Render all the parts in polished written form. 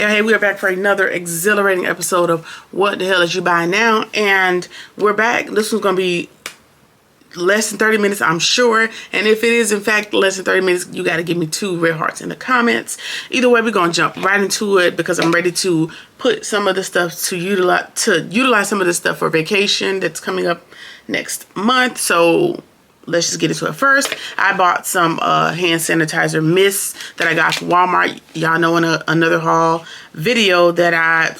Hey, we are back for another exhilarating episode of What the Hell Is You Buying Now? And we're back. This one's going to be less than 30 minutes, I'm sure. And if it is, in fact, less than 30 minutes, you got to give me 2 red hearts in the comments. Either way, we're going to jump right into it because I'm ready to put some of the stuff to utilize some of this stuff for vacation that's coming up next month. So let's just get into it first. I bought some hand sanitizer mists that I got from Walmart. Y'all know in another haul video that I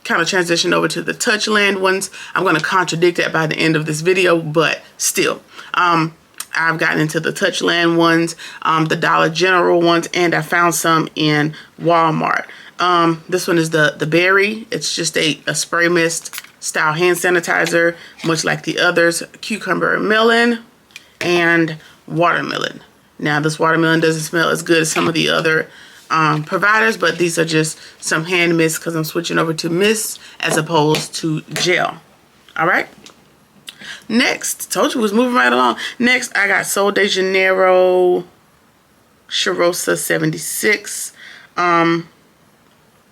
kind of transitioned over to the Touchland ones. I'm going to contradict that by the end of this video, but still. I've gotten into the Touchland ones, the Dollar General ones, and I found some in Walmart. This one is the berry. It's just a spray mist style hand sanitizer, much like the others. Cucumber and melon and watermelon. Now this watermelon doesn't smell as good as some of the other providers, but these are just some hand mists because I'm switching over to mist as opposed to gel. All right. Next, told you was moving right along. Next, I got Sol de Janeiro Cheirosa 76. And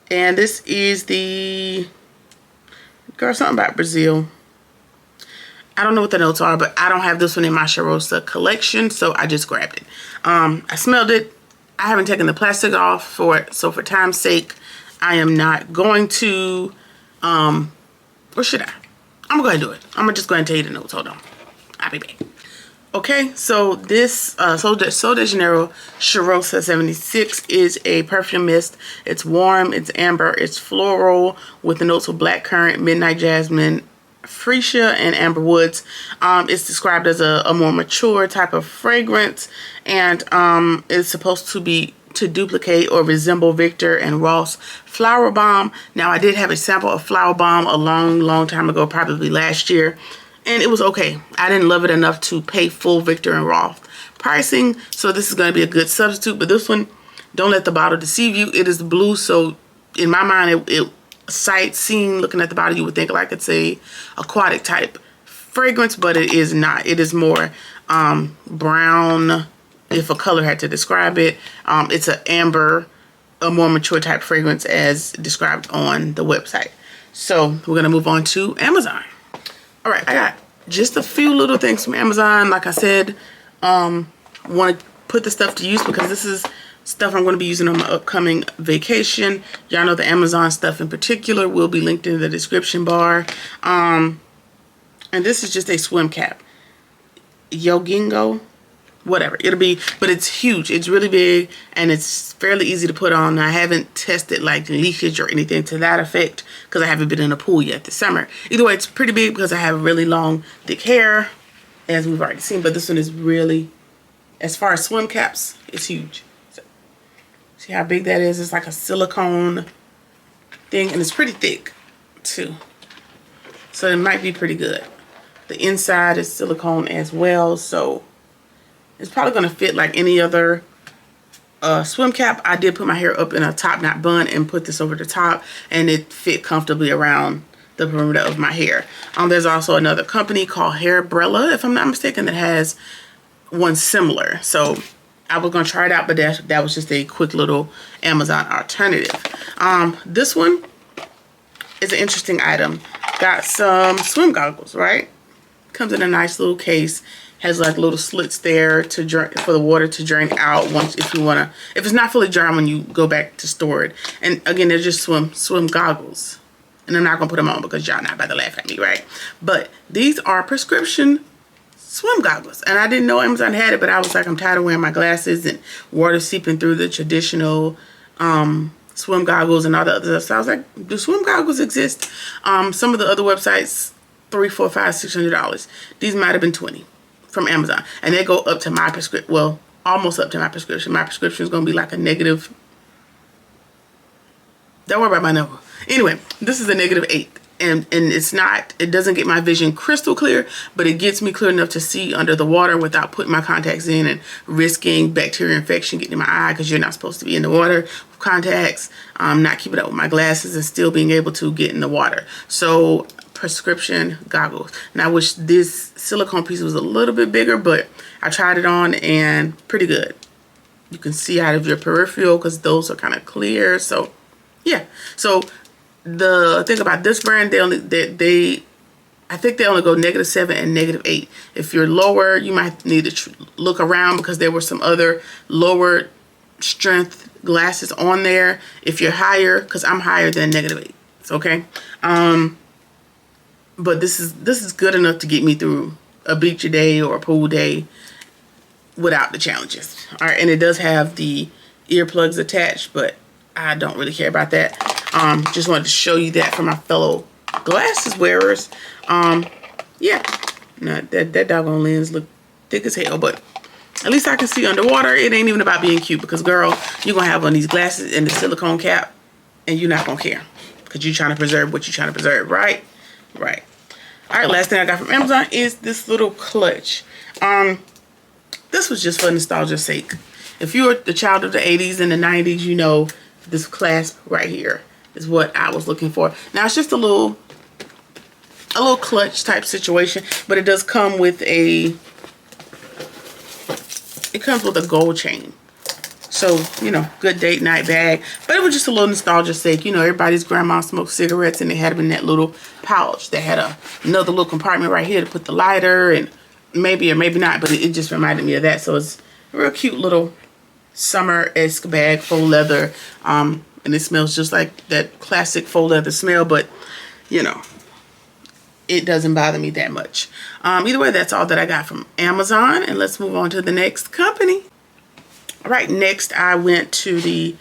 this is the girl, something about Brazil. I don't know what the notes are, but I don't have this one in my Cheirosa collection, so I just grabbed it. I smelled it. I haven't taken the plastic off for it, so for time's sake, I am not going to, or should I? I'm going to do it. I'm going to just go ahead and tell you the notes. Hold on. I'll be back. Okay, so this Sol de Janeiro Cheirosa 76 is a perfume mist. It's warm, it's amber, it's floral with the notes of blackcurrant, midnight jasmine, freesia, and amber woods. It's described as a more mature type of fragrance, and it's supposed to duplicate or resemble Victor and Ross Flower Bomb. Now, I did have a sample of Flower Bomb a long time ago, probably last year, and it was okay. I didn't love it enough to pay full Victor and Ross pricing, so this is going to be a good substitute. But this one, don't let the bottle deceive you. It is blue, so in my mind, it sight seeing, looking at the bottle, you would think like it's a aquatic type fragrance, but it is not. It is more brown, if a color had to describe it. It's an amber, a more mature type fragrance as described on the website. So we're gonna move on to Amazon. All right, I got just a few little things from Amazon. Like I said, want to put the stuff to use because this is stuff I'm going to be using on my upcoming vacation. Y'all know the Amazon stuff in particular will be linked in the description bar. And this is just a swim cap. Yogingo, whatever. It'll be, but it's huge. It's really big and it's fairly easy to put on. I haven't tested like leakage or anything to that effect because I haven't been in a pool yet this summer. Either way, it's pretty big because I have really long, thick hair, as we've already seen. But this one is really, as far as swim caps, it's huge. See how big that is? It's like a silicone thing, and it's pretty thick too. So it might be pretty good. The inside is silicone as well, so it's probably going to fit like any other swim cap. I did put my hair up in a top knot bun and put this over the top, and it fit comfortably around the perimeter of my hair. There's also another company called Hairbrella, if I'm not mistaken, that has one similar. So I was going to try it out, but that was just a quick little Amazon alternative. This one is an interesting item. Got some swim goggles, right? Comes in a nice little case. Has like little slits there to drain, for the water to drain out once if you want to. If it's not fully dry when you go back to store it. And again, they're just swim goggles. And I'm not going to put them on because y'all not about to laugh at me, right? But these are prescription swim goggles, and I didn't know Amazon had it, but I was like, I'm tired of wearing my glasses and water seeping through the traditional swim goggles and all the other stuff. So I was like, do swim goggles exist? Some of the other websites, $300, $400, $500, $600. These might have been $20 from Amazon, and they go up to my prescription. Well, almost up to my prescription. My prescription is going to be like a negative. Don't worry about my number. Anyway, this is a -8. And it's not, it doesn't get my vision crystal clear, but it gets me clear enough to see under the water without putting my contacts in and risking bacteria infection getting in my eye, because you're not supposed to be in the water with contacts. Not keeping up with my glasses and still being able to get in the water. So prescription goggles. And I wish this silicone piece was a little bit bigger, but I tried it on and pretty good. You can see out of your peripheral because those are kind of clear. So Yeah. So the thing about this brand, I think they only go -7 and -8. If you're lower, you might need to look around because there were some other lower strength glasses on there. If you're higher, because I'm higher than -8. Okay. But this is good enough to get me through a beach day or a pool day without the challenges. All right, and it does have the earplugs attached, but I don't really care about that. Just wanted to show you that for my fellow glasses wearers. Yeah, now that doggone lens look thick as hell, but at least I can see underwater. It ain't even about being cute because, girl, you're gonna have on these glasses and the silicone cap, and you're not gonna care because you're trying to preserve what you're trying to preserve, right? Right. All right, last thing I got from Amazon is this little clutch. This was just for nostalgia's sake. If you're the child of the 80s and the 90s, you know this clasp right here is what I was looking for. Now it's just a little clutch type situation, but it does come with a gold chain. So, you know, good date night bag. But it was just a little nostalgia's sake. You know, everybody's grandma smoked cigarettes and they had them in that little pouch. They had another little compartment right here to put the lighter, and maybe or maybe not, but it just reminded me of that. So it's a real cute little summer-esque bag, faux leather. And it smells just like that classic faux leather smell, but, you know, it doesn't bother me that much. Either way, that's all that I got from Amazon. And let's move on to the next company. All right, next I went to the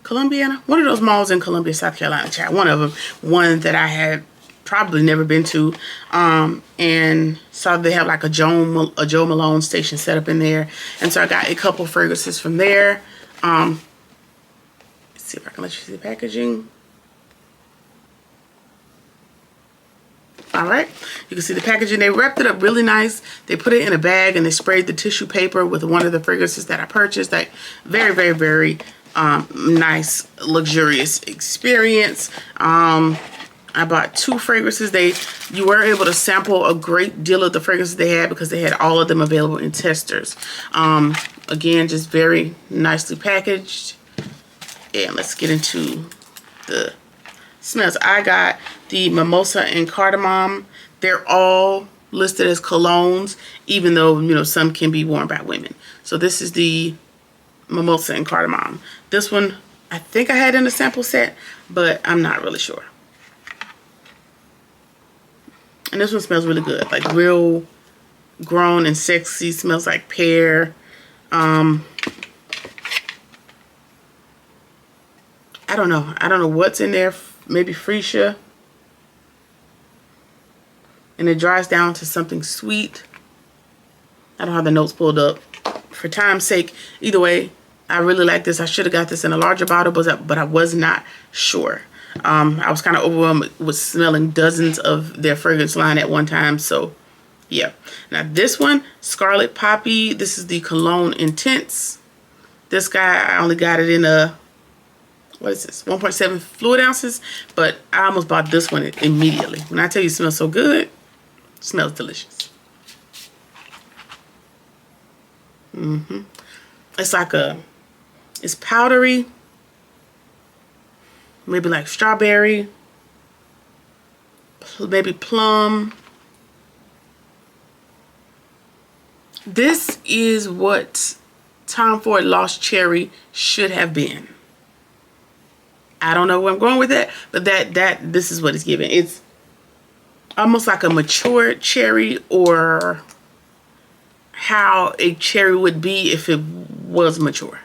Columbiana, one of those malls in Columbia, South Carolina, child. One of them, one that I had probably never been to, and saw they have like a Joe Malone station set up in there, and so I got a couple fragrances from there. Let's see if I can let you see the packaging. All right, you can see the packaging. They wrapped it up really nice. They put it in a bag and they sprayed the tissue paper with one of the fragrances that I purchased. Like very, very, very nice, luxurious experience. I bought 2 fragrances. You were able to sample a great deal of the fragrances they had because they had all of them available in testers. Again, just very nicely packaged. And let's get into the smells. I got the Mimosa and Cardamom. They're all listed as colognes, even though, you know, some can be worn by women. So this is the Mimosa and Cardamom. This one, I think I had in a sample set, but I'm not really sure. And this one smells really good, like real grown and sexy. Smells like pear. I don't know what's in there. Maybe freesia. And it dries down to something sweet. I don't have the notes pulled up for time's sake. Either way, I really like this. I should have got this in a larger bottle, but I was not sure. I was kind of overwhelmed with smelling dozens of their fragrance line at one time. So, yeah. Now, this one, Scarlet Poppy. This is the Cologne Intense. This guy, I only got it in a, what is this, 1.7 fluid ounces. But I almost bought this one immediately. When I tell you it smells so good, it smells delicious. It's like it's powdery. Maybe like strawberry, maybe plum. This is what Tom Ford Lost Cherry should have been. I don't know where I'm going with that, but this is what it's giving. It's almost like a mature cherry, or how a cherry would be if it was mature.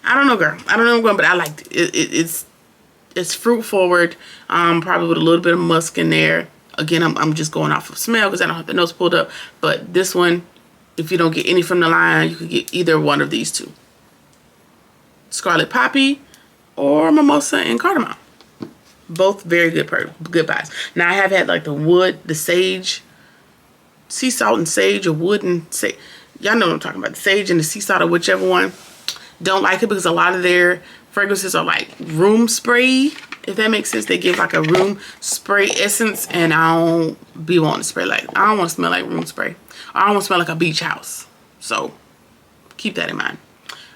I don't know, girl. I don't know where I'm going, but I liked it. It's fruit forward, probably with a little bit of musk in there. Again, I'm just going off of smell because I don't have the notes pulled up. But this one, if you don't get any from the line, you could get either one of these two. Scarlet Poppy or Mimosa and Cardamom. Both very good buys. Now, I have had like the wood, the sage, sea salt and sage, or wood and sage. Y'all know what I'm talking about. The sage and the sea salt, or whichever one. Don't like it because a lot of their fragrances are like room spray, if that makes sense. They give like a room spray essence, and I don't be wanting to spray like, I don't want to smell like room spray. I don't want to smell like a beach house. So keep that in mind.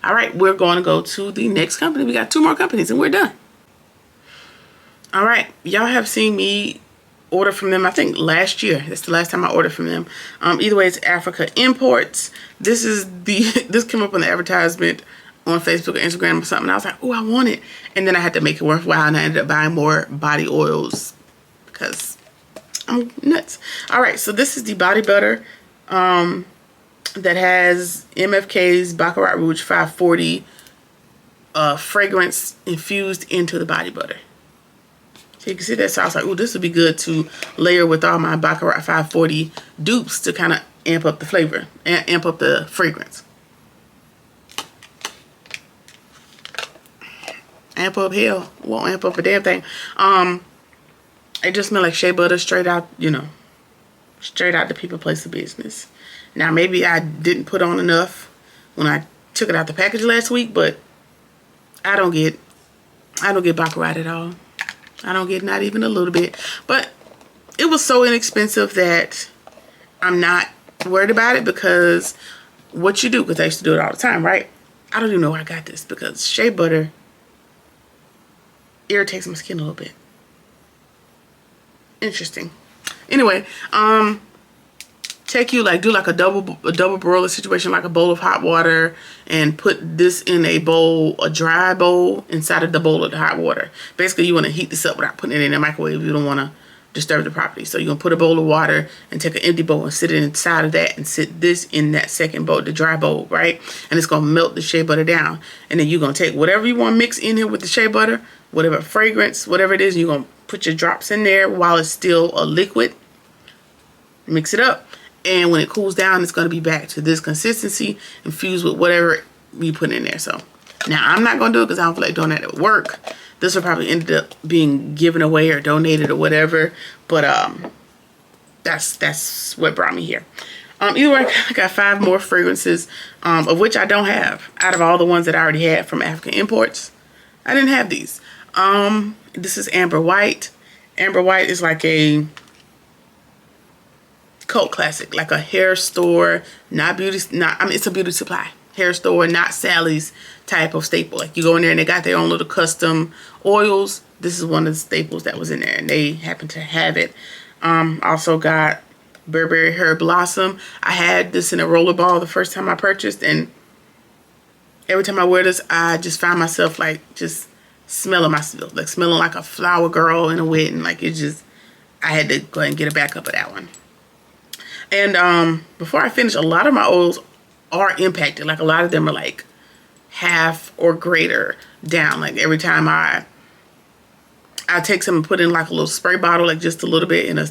All right, we're going to go to the next company. We got 2 more companies and we're done. All right, y'all have seen me order from them, I think last year. That's the last time I ordered from them. Either way, it's Africa Imports. This is the this came up on the advertisement on Facebook or Instagram or something. I was like, oh, I want it. And then I had to make it worthwhile, and I ended up buying more body oils because I'm nuts. All right, so this is the body butter that has MFK's Baccarat Rouge 540 fragrance infused into the body butter. So you can see that. So I was like, oh, this would be good to layer with all my Baccarat 540 dupes to kind of amp up the flavor and amp up the fragrance. Amp up hell. Won't amp up a damn thing. It just smells like shea butter straight out, you know, straight out the people place of business. Now, maybe I didn't put on enough when I took it out the package last week, but I don't get Baccarat at all. I don't get not even a little bit. But it was so inexpensive that I'm not worried about it, because what you do, because I used to do it all the time, right? I don't even know where I got this, because shea butter irritates my skin a little bit. Interesting. Anyway, take you like do like a double broiler situation, like a bowl of hot water, and put this in a bowl, a dry bowl inside of the bowl of the hot water. Basically, you want to heat this up without putting it in the microwave. You don't want to disturb the property. So you're gonna put a bowl of water and take an empty bowl and sit it inside of that, and sit this in that second bowl, the dry bowl, right? And it's gonna melt the shea butter down. And then you're gonna take whatever you want to mix in here with the shea butter, whatever fragrance, whatever it is, and you're gonna put your drops in there while it's still a liquid. Mix it up, and when it cools down, it's gonna be back to this consistency, infused with whatever you put in there. So now I'm not gonna do it because I don't feel like doing that at work. This will probably end up being given away or donated or whatever, but that's what brought me here. Either way, I got 5 more fragrances, of which I don't have. Out of all the ones that I already had from African Imports, I didn't have these. This is Amber White. Amber White is like a cult classic, like a hair store, it's a beauty supply. Hair store, not Sally's type of staple. Like you go in there and they got their own little custom oils. This is one of the staples that was in there, and they happen to have it. Also got Burberry Hair Blossom. I had this in a roller ball the first time I purchased, and every time I wear this, I just find myself like just smelling myself, like smelling like a flower girl in a wedding. Like it just, I had to go ahead and get a backup of that one. And before I finish, a lot of my oils are impacted. Like a lot of them are like half or greater down. Like every time I take some and put in like a little spray bottle, like just a little bit in a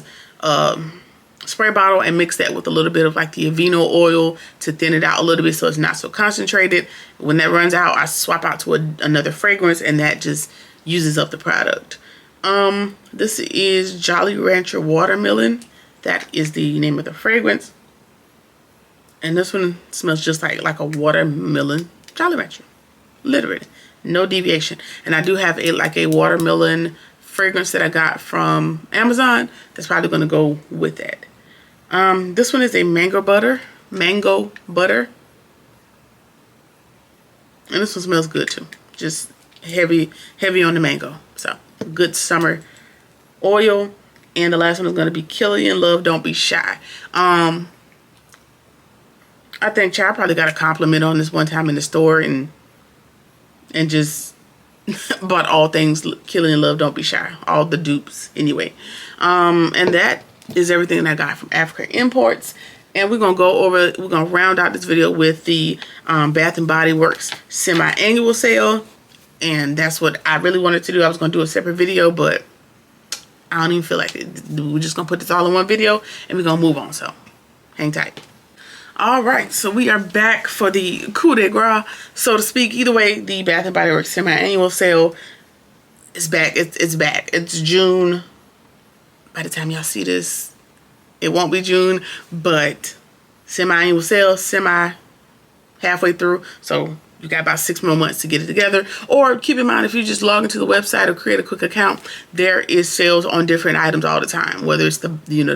spray bottle, and mix that with a little bit of like the Aveeno oil to thin it out a little bit so it's not so concentrated. When that runs out, I swap out to another fragrance, and that just uses up the product. This is Jolly Rancher Watermelon. That is the name of the fragrance. And this one smells just like a watermelon Jolly Rancher. Literally. No deviation. And I do have a watermelon fragrance that I got from Amazon. That's probably going to go with that. This one is a mango butter. Mango butter. And this one smells good too. Just heavy on the mango. So, good summer oil. And the last one is going to be Killian Love Don't Be Shy. I think Chad probably got a compliment on this one time in the store, and just bought all things Killian Love Don't Be Shy. All the dupes anyway. And that is everything that I got from Africa Imports. And we're going to round out this video with the Bath & Body Works semi-annual sale. And that's what I really wanted to do. I was going to do a separate video, but I don't even feel like it. We're just going to put this all in one video, and we're going to move on. So hang tight. All right, so we are back for the coup de grace, so to speak. Either way, the Bath & Body Works semi-annual sale is back. It's back. It's June. By the time y'all see this, it won't be June, but semi-annual sale, halfway through. So you got about 6 more months to get it together. Or keep in mind, if you just log into the website or create a quick account, there is sales on different items all the time. Whether it's the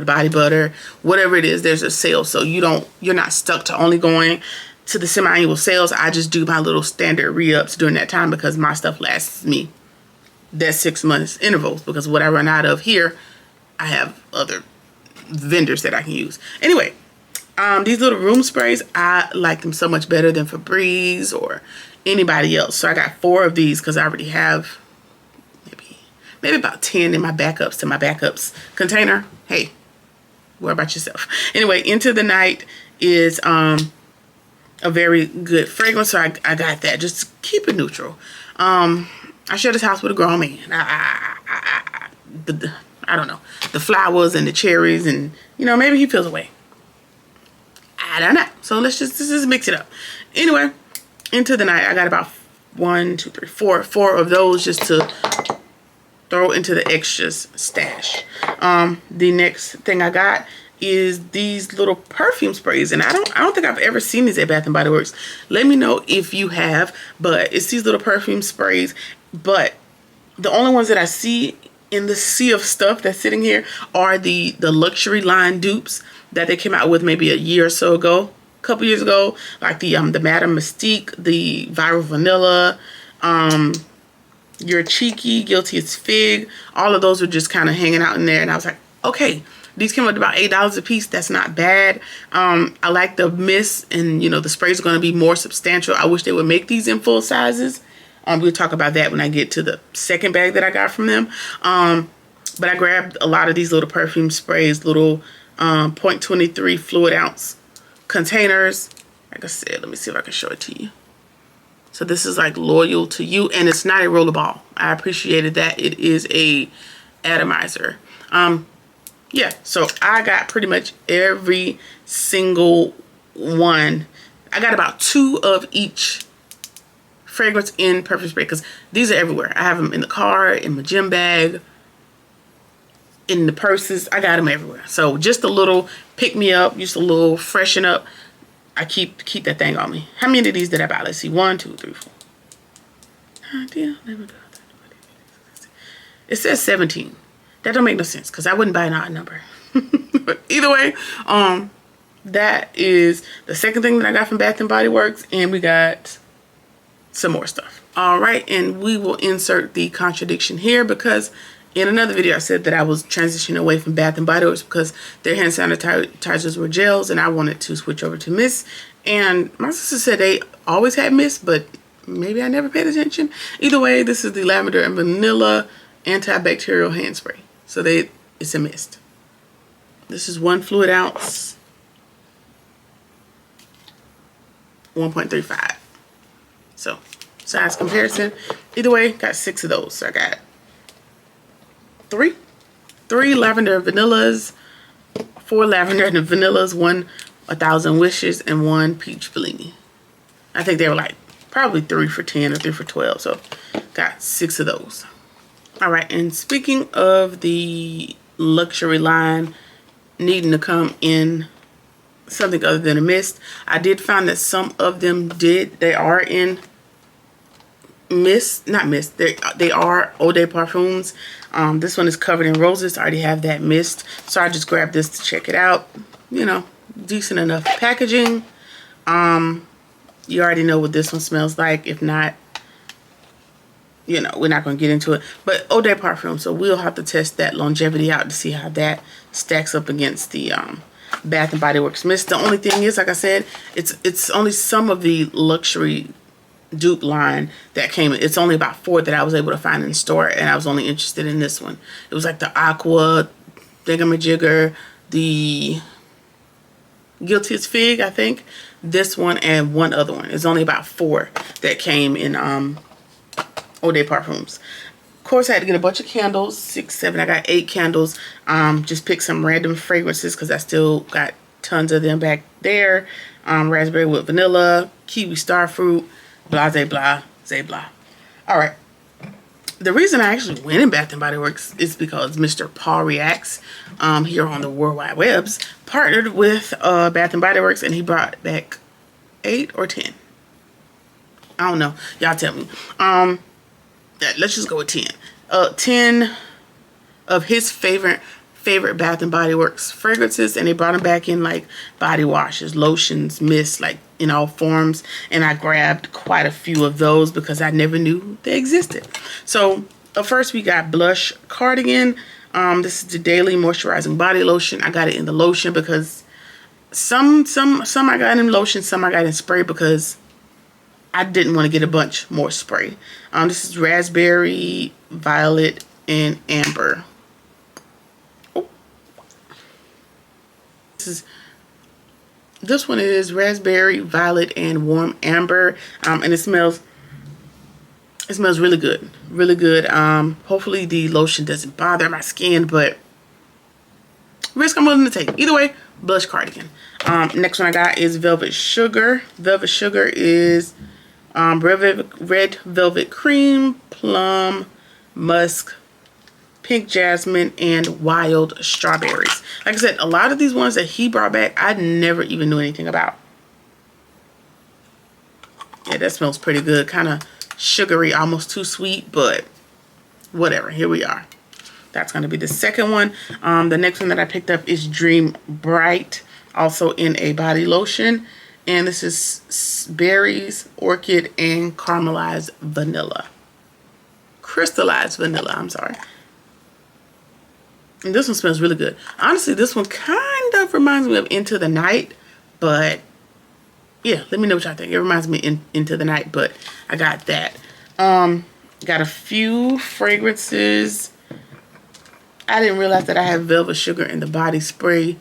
body butter, whatever it is, there's a sale. So you're not stuck to only going to the semi-annual sales. I just do my little standard re-ups during that time because my stuff lasts me that 6 months intervals, because what I run out of here, I have other vendors that I can use. Anyway, these little room sprays, I like them so much better than Febreze or anybody else. So I got 4 of these because I already have maybe about 10 in my backups to my backups container. Hey, worry about yourself. Anyway, Into the Night is a very good fragrance, so I got that. Just keep it neutral. I share this house with a grown man. I don't know, the flowers and the cherries, and you know, maybe he feels away. I don't know. So let's just mix it up. Anyway, Into the Night, I got about 1, 2, 3, 4 of those just to throw into the extras stash. The next thing I got is these little perfume sprays, and I don't think I've ever seen these at Bath and Body Works. Let me know if you have, but it's these little perfume sprays, but the only ones that I see in the sea of stuff that's sitting here are the luxury line dupes that they came out with maybe a year or so ago, a couple years ago, like the Madame Mystique, the Viral Vanilla, You're Cheeky, Guilty as Fig. All of those were just kind of hanging out in there, and I was like, okay, these came up to about $8 a piece. That's not bad. I like the mist, and you know, the sprays are going to be more substantial. I wish they would make these in full sizes. We'll talk about that when I get to the second bag that I got from them. But I grabbed a lot of these little perfume sprays, little 0.23 fluid ounce containers. Like I said, let me see if I can show it to you. So this is like Loyal to You, and it's not a rollerball. I appreciated that. It is a atomizer. Yeah, so I got pretty much every single one. I got about 2 of each fragrance in perfume spray, because these are everywhere. I have them in the car, in my gym bag, in the purses. I got them everywhere. So just a little pick me up, just a little freshen up. I keep that thing on me. How many of these did I buy? Let's see. 1, 2, 3, 4. It says 17. That don't make no sense, because I wouldn't buy an odd number. But either way, that is the second thing that I got from Bath and Body Works, and we got some more stuff. All right, and we will insert the contradiction here, because in another video I said that I was transitioning away from Bath and Body Works because their hand sanitizers were gels, and I wanted to switch over to mist. And my sister said they always had mist, but maybe I never paid attention. Either way, this is the lavender and vanilla antibacterial hand spray. So it's a mist. This is 1 fluid ounce, 1.35. So size comparison. Either way, got 6 of those. So I got 3 lavender vanillas, 4 lavender and vanillas, 1 1,000 wishes, and 1 peach bellini. I think they were like probably 3 for 10 or 3 for 12. So got 6 of those. All right, and speaking of the luxury line needing to come in something other than a mist, I did find that some of them they are in mist, not mist, they are Eau de Parfums. This one is covered in roses. I already have that mist, so I just grabbed this to check it out. You know, decent enough packaging. You already know what this one smells like. If not, you know, we're not going to get into it. But Eau de Parfum, so we'll have to test that longevity out to see how that stacks up against the Bath and Body Works mist. The only thing is, like I said, it's only some of the luxury dupe line that came. It's only about 4 that I was able to find in the store, and I was only interested in this one. It was like the Aqua Thingamajigger, the Guilty as Fig, I think, this one, and 1 other one. It's only about 4 that came in Eau de Parfums. Of course, I had to get a bunch of candles, 6, 7. I got 8 candles. Just picked some random fragrances because I still got tons of them back there. Raspberry with vanilla, kiwi starfruit, blah, blah, blah, blah. All right. The reason I actually went in Bath and Body Works is because Mr. Paul Reacts here on the World Wide Webs partnered with Bath and Body Works, and he brought back 8 or 10. I don't know. Y'all tell me. Let's just go with 10. 10 of his favorite Bath and Body Works fragrances, and they brought them back in like body washes, lotions, mists, like in all forms. And I grabbed quite a few of those because I never knew they existed. So Up first, we got Blush Cardigan. This is the Daily Moisturizing Body Lotion. I got it in the lotion because some I got in lotion, some I got in spray because I didn't want to get a bunch more spray. This is raspberry, violet, and amber. Oh. This one is raspberry, violet, and warm amber, and it smells really good, really good. Hopefully the lotion doesn't bother my skin, but risk I'm willing to take. Either way, Blush Cardigan. Next one I got is Velvet Sugar. Velvet Sugar is red velvet cream, plum, musk, pink jasmine, and wild strawberries. Like I said, a lot of these ones that he brought back, I never even knew anything about. Yeah, that smells pretty good. Kind of sugary, almost too sweet, but whatever. Here we are. That's going to be the second one. The next one that I picked up is Dream Bright, also in a body lotion. And this is berries, orchid, and caramelized vanilla. Crystallized vanilla, I'm sorry. And this one smells really good. Honestly, this one kind of reminds me of Into the Night, but yeah, let me know what y'all think. It reminds me of Into the Night, but I got that. Got a few fragrances. I didn't realize that I have Velvet Sugar in the body spray.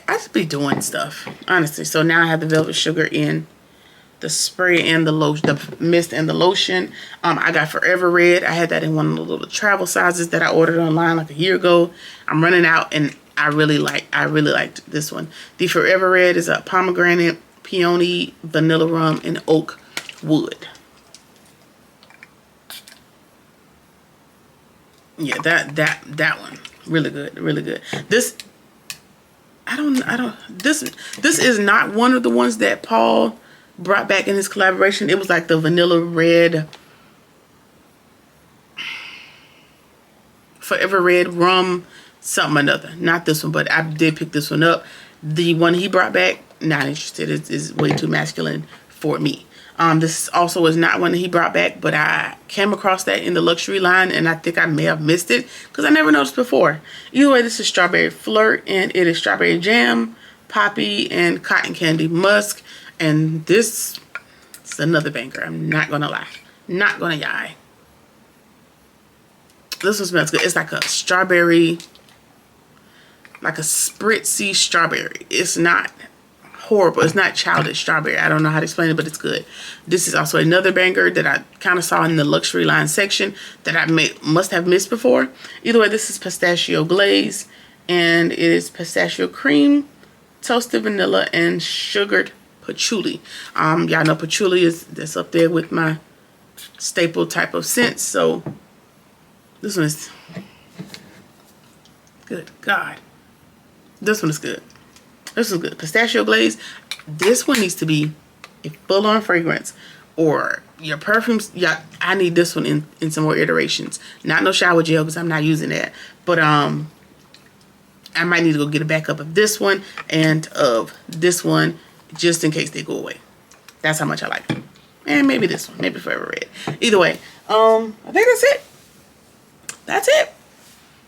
I just be doing stuff, honestly. So now I have the Velvet Sugar in the spray and the lotion, the mist and the lotion. I got Forever Red. I had that in one of the little travel sizes that I ordered online like a year ago. I'm running out, and I really liked this one. The Forever Red is a pomegranate, peony, vanilla rum, and oak wood. Yeah, that one really good, really good. This is not one of the ones that Paul brought back in his collaboration. It was like the vanilla red, Forever Red rum, something or another. Not this one, but I did pick this one up. The one he brought back, not interested. It's way too masculine for me. This also is not one that he brought back, but I came across that in the luxury line, and I think I may have missed it because I never noticed before. Either way, this is Strawberry Flirt, and it is strawberry jam, poppy, and cotton candy musk. And this is another banger. I'm not gonna lie, not gonna lie. This one smells good. It's like a strawberry, like a spritzy strawberry. It's not horrible. It's not childish strawberry. I don't know how to explain it, but it's good. This is also another banger that I kind of saw in the luxury line section that I must have missed before. Either way, this is Pistachio Glaze, and it is pistachio cream, toasted vanilla, and sugared patchouli. Y'all know patchouli that's up there with my staple type of scents. So this one is good. God, this one is good. This is good. Pistachio Glaze. This one needs to be a full-on fragrance, or your perfumes. Yeah, I need this one in some more iterations. Not no shower gel because I'm not using that. But I might need to go get a backup of this one and of this one just in case they go away. That's how much I like them. And maybe this one, maybe Forever Red. Either way, I think that's it. That's it.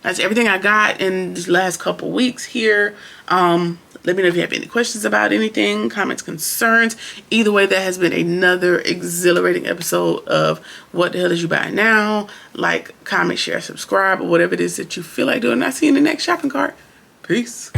That's everything I got in these last couple weeks here. Let me know if you have any questions about anything, comments, concerns. Either way, that has been another exhilarating episode of What the Hell Is You Buying Now? Like, comment, share, subscribe, or whatever it is that you feel like doing. I'll see you in the next shopping cart. Peace.